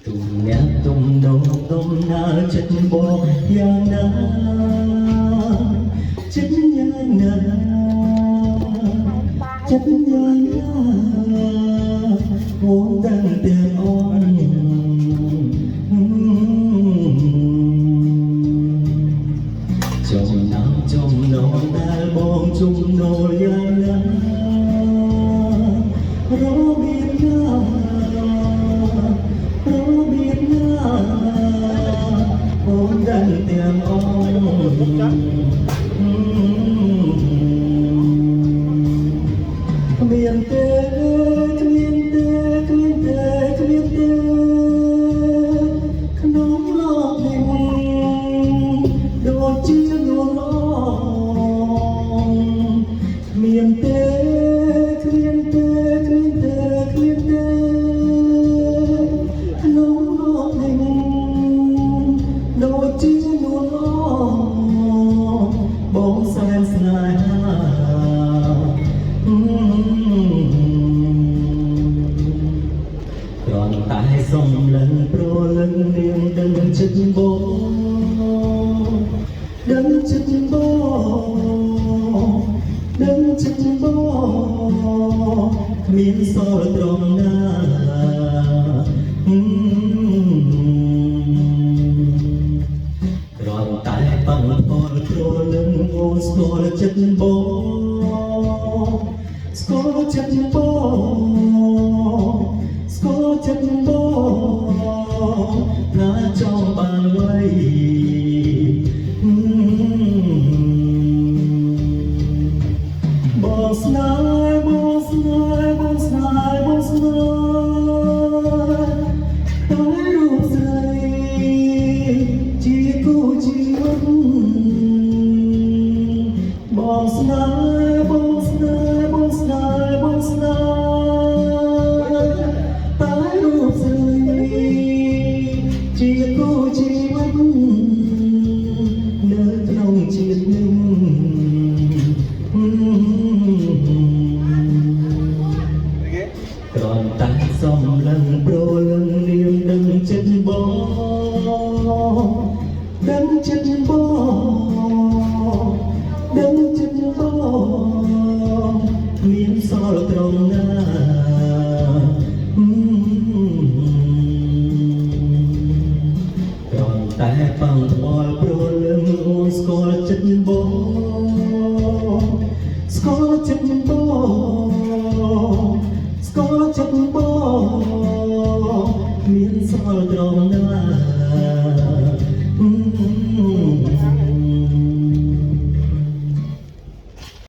ទុំអ្នកទុំនោមទុំណាចិត្តបងយ៉ាងណាចិត្តយ៉ាងណាចិត្តយ៉ាងណាអូនដឹងទាំងអូនចំនោមដែលបងជំនោយ៉ាងណារបៀបណាអូនដឹងទាំងអូនមានទេគ្មានទេគ្មានទេគ្មានទេក្នុងโลกនេះដូចជានួនឡងមានទេគ្មានទេគ្មានទេគ្មានទេក្នុងโลกនេះដូចជានួនឡងបងសែនស្នេហាគ្រាន់តែសំឡេងព្រលឹងនាងដឹងចិត្តបងដឹងចិត្តបងដឹងចិត្តបងគ្មានសល់ត្រង់ណាគ្រាន់តែបងពលព្រលឹងអូនស្គាល់ចិត្តបងស្គាល់ចិត្តបងស្គាល់ចិត្តបងថាចង់បានໄວបងស្នេហ៍បងស្នេហ៍បងស្នេហ៍បងស្នេហ៍តែរូបស្រីជាគូជីវិតបងស្នេហ៍បងស្នេហ៍បងស្នេហ៍បងស្នេហ៍តែរូបស្រីជាគូជីវិតនៅក្នុងជាតិនេះគ្រាន់តែសំឡេងព្រលឹងនាងដឹងចិត្តបងដឹងចិត្តបងដឹងចិត្តបងមានសល់ត្រង់ណាគ្រាន់តែបងផ្ដល់ព្រលឹងអូនស្គាល់ចិត្តបងស្គាល់ចិត្តបងស្គាល់ចិត្តបងមានសល់ត្រង់ណា